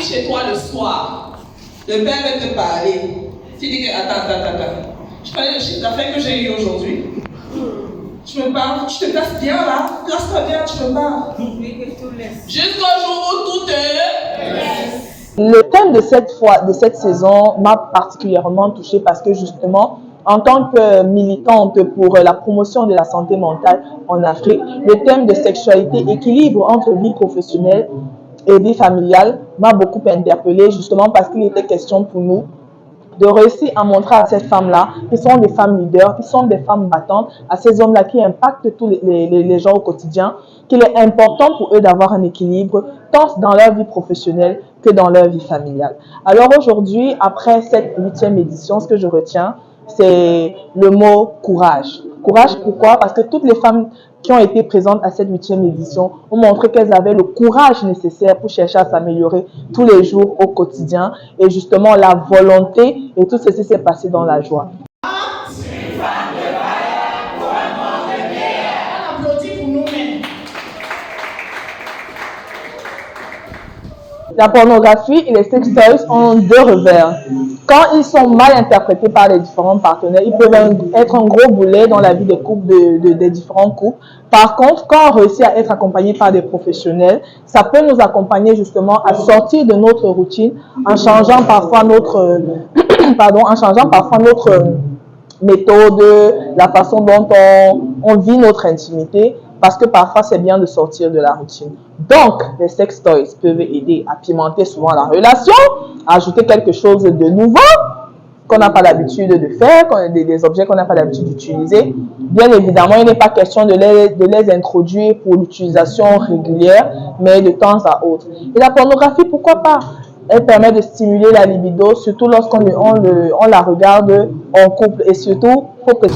chez toi le soir, le père va te parler. Tu dis que attends. Je connais le chiffre d'affaires que j'ai eu aujourd'hui. Tu me parles, tu te places bien là, place-toi bien, tu me parles. Jusqu'au jour où tout est. Le thème de cette saison m'a particulièrement touchée parce que justement, en tant que militante pour la promotion de la santé mentale en Afrique, le thème de sexualité, équilibre entre vie professionnelle et vie familiale m'a beaucoup interpellée justement parce qu'il était question pour nous de réussir à montrer à ces femmes-là, qui sont des femmes leaders, qui sont des femmes battantes, à ces hommes-là qui impactent tous les gens au quotidien, qu'il est important pour eux d'avoir un équilibre, tant dans leur vie professionnelle que dans leur vie familiale. Alors aujourd'hui, après cette 8e édition, ce que je retiens, c'est le mot courage. Courage pourquoi? Parce que toutes les femmes qui ont été présentes à cette 8e édition ont montré qu'elles avaient le courage nécessaire pour chercher à s'améliorer tous les jours au quotidien et justement la volonté et tout ceci s'est passé dans la joie. La pornographie et les sex toys ont deux revers. Quand ils sont mal interprétés par les différents partenaires, ils peuvent être un gros boulet dans la vie des couples, des différents couples. Par contre, quand on réussit à être accompagné par des professionnels, ça peut nous accompagner justement à sortir de notre routine en changeant parfois notre, méthode, la façon dont on vit notre intimité, parce que parfois c'est bien de sortir de la routine. Donc, les sex toys peuvent aider à pimenter souvent la relation, à ajouter quelque chose de nouveau qu'on n'a pas l'habitude de faire, des objets qu'on n'a pas l'habitude d'utiliser. Bien évidemment, il n'est pas question de les introduire pour l'utilisation régulière, mais de temps à autre. Et la pornographie, pourquoi pas? Elle permet de stimuler la libido, surtout lorsqu'on la regarde en couple et surtout pour que...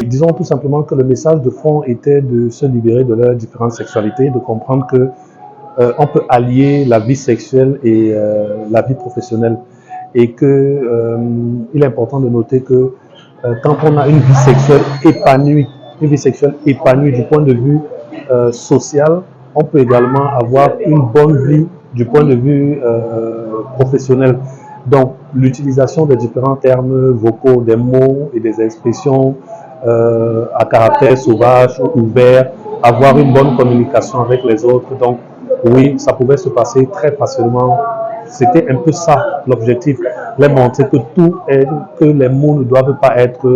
Disons tout simplement que le message de fond était de se libérer de leurs différentes sexualités, de comprendre que on peut allier la vie sexuelle et la vie professionnelle. Et que il est important de noter que quand on a une vie sexuelle épanouie du point de vue social, on peut également avoir une bonne vie du point de vue professionnel. Donc, l'utilisation des différents termes vocaux, des mots et des expressions à caractère sauvage ou ouvert, avoir une bonne communication avec les autres. Donc, oui, ça pouvait se passer très facilement. C'était un peu ça l'objectif, les montrer que les mots ne doivent pas être,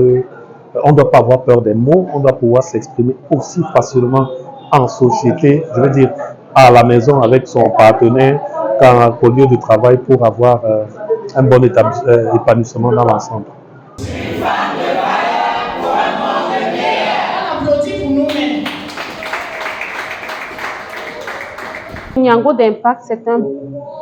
on ne doit pas avoir peur des mots, on doit pouvoir s'exprimer aussi facilement en société, je veux dire à la maison avec son partenaire, qu'au lieu de travail pour avoir un bon épanouissement dans l'ensemble. Niango d'Impact, c'est un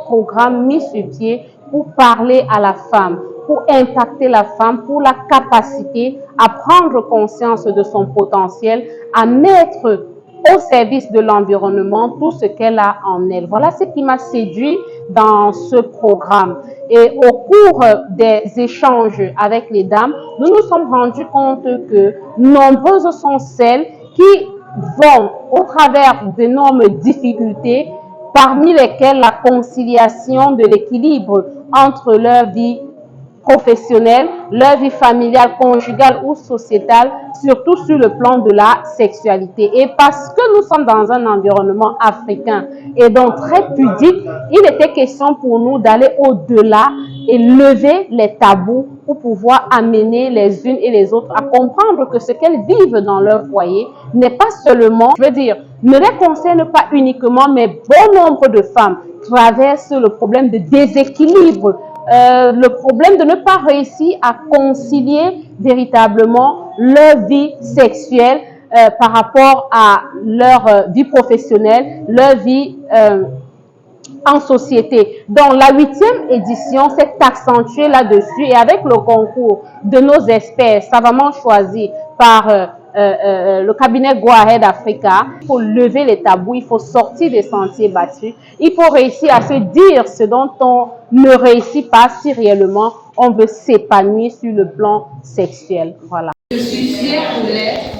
programme mis sur pied pour parler à la femme, pour impacter la femme, pour la capacité à prendre conscience de son potentiel, à mettre au service de l'environnement tout ce qu'elle a en elle. Voilà ce qui m'a séduit dans ce programme. Et au cours des échanges avec les dames, nous nous sommes rendus compte que nombreuses sont celles qui vont au travers d'énormes difficultés, parmi lesquelles la conciliation de l'équilibre entre leur vie professionnelle, leur vie familiale, conjugale ou sociétale, surtout sur le plan de la sexualité. Et parce que nous sommes dans un environnement africain et donc très pudique, il était question pour nous d'aller au-delà et lever les tabous pour pouvoir amener les unes et les autres à comprendre que ce qu'elles vivent dans leur foyer n'est pas seulement, je veux dire, ne les concerne pas uniquement, mais bon nombre de femmes traversent le problème de déséquilibre, le problème de ne pas réussir à concilier véritablement leur vie sexuelle par rapport à leur vie professionnelle, leur vie en société. Donc la 8e édition s'est accentuée là-dessus et avec le concours de nos experts savamment choisis par le cabinet Go Ahead Africa. Il faut lever les tabous, il faut sortir des sentiers battus. Il faut réussir à se dire ce dont on ne réussit pas si réellement on veut s'épanouir sur le plan sexuel. Voilà. Je suis fière de l'être,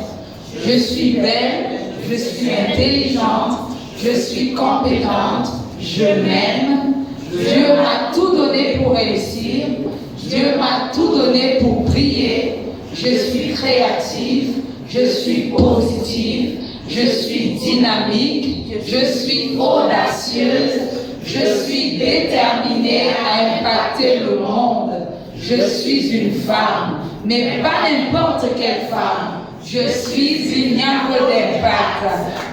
je suis belle, je suis intelligente, je suis compétente, je m'aime. Dieu m'a tout donné pour réussir, Dieu m'a tout donné pour briller. Je suis créative, je suis positive, je suis dynamique, je suis audacieuse, je suis déterminée à impacter le monde. Je suis une femme, mais pas n'importe quelle femme. Je suis une Nyambo d'impact.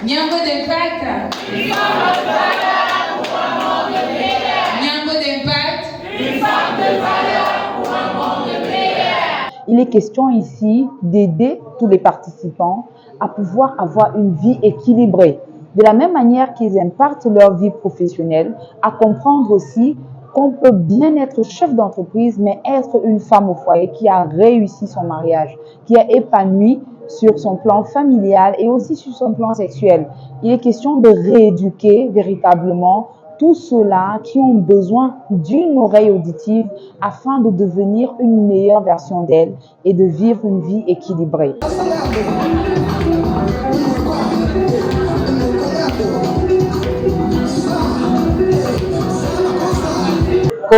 Nyambo d'impact. Une femme de valeur pour un monde meilleur. Nyambo d'impact. Une femme de valeur pour un monde meilleur. Il est question ici d'aider tous les participants à pouvoir avoir une vie équilibrée. De la même manière qu'ils impartent leur vie professionnelle, à comprendre aussi qu'on peut bien être chef d'entreprise, mais être une femme au foyer qui a réussi son mariage, qui est épanouie sur son plan familial et aussi sur son plan sexuel. Il est question de rééduquer véritablement tous ceux-là qui ont besoin d'une oreille auditive afin de devenir une meilleure version d'elle et de vivre une vie équilibrée.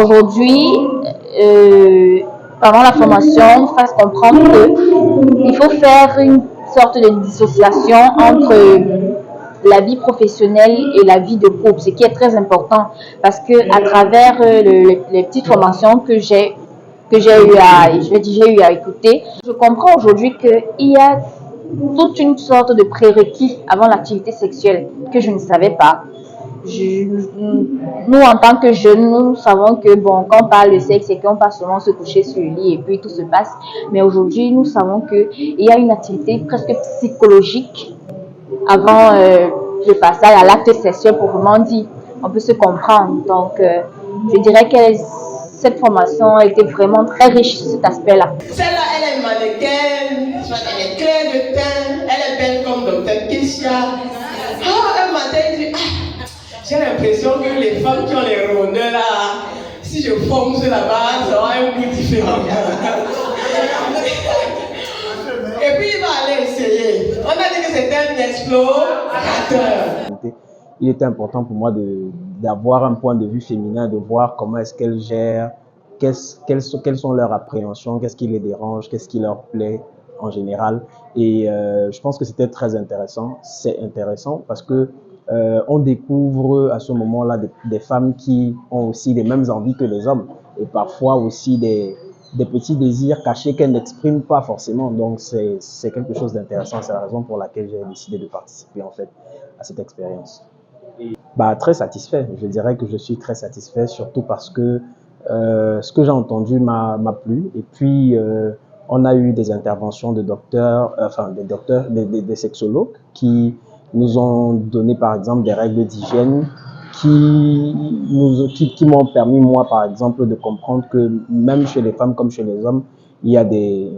Aujourd'hui, pendant la formation, on fasse comprendre qu'il faut faire une sorte de dissociation entre la vie professionnelle et la vie de couple, ce qui est très important parce que à travers les petites formations que j'ai eu à écouter, je comprends aujourd'hui qu'il y a toute une sorte de prérequis avant l'activité sexuelle que je ne savais pas. Nous, en tant que jeunes, nous savons que bon, quand on parle de sexe, c'est qu'on passe seulement se coucher sur le lit et puis tout se passe. Mais aujourd'hui, nous savons qu'il y a une activité presque psychologique avant le passage à l'acte sexuel proprement dit. On peut se comprendre. Donc, je dirais que cette formation a été vraiment très riche sur cet aspect-là. Celle-là, elle est mannequin, elle est claire de teint, elle est belle comme Dr. Kisha. Un matin, il dit, j'ai l'impression que les femmes qui ont les rondeurs là, si je forme là-bas, ça aura un goût différent. Et puis il va aller essayer. On a dit que c'était un explorateur. Il était important pour moi d'avoir un point de vue féminin, de voir comment est-ce qu'elles gèrent, quelles sont leurs appréhensions, qu'est-ce qui les dérange, qu'est-ce qui leur plaît en général. Et je pense que c'était très intéressant. C'est intéressant parce que on découvre à ce moment-là des femmes qui ont aussi les mêmes envies que les hommes et parfois aussi des petits désirs cachés qu'elles n'expriment pas forcément. Donc c'est quelque chose d'intéressant. C'est la raison pour laquelle j'ai décidé de participer en fait à cette expérience. Très satisfait. Je dirais que je suis très satisfait, surtout parce que ce que j'ai entendu m'a plu. Et puis on a eu des interventions de docteurs, des sexologues qui nous ont donné par exemple des règles d'hygiène qui m'ont permis moi par exemple de comprendre que même chez les femmes comme chez les hommes, il y a des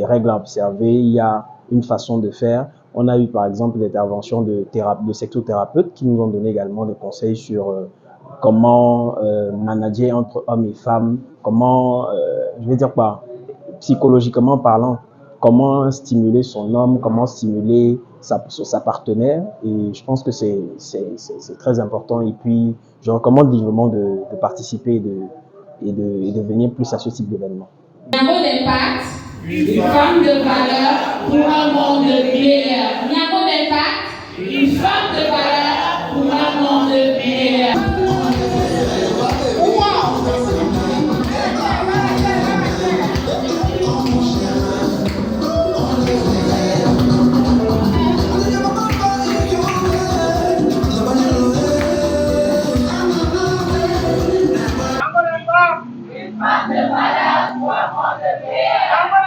règles à observer, il y a une façon de faire. On a eu par exemple l'intervention de sexothérapeutes qui nous ont donné également des conseils sur comment manager entre hommes et femmes, comment, psychologiquement parlant, comment stimuler son homme, comment stimuler sa partenaire. Et je pense que c'est très important. Et puis, je recommande vivement de participer et de venir plus à ce type d'événement. Nyambo d'impact, une femme de valeur pour un monde meilleur. Nyambo d'impact, une femme de valeur pour un monde meilleur. Une femme de valeur pour un monde meilleur.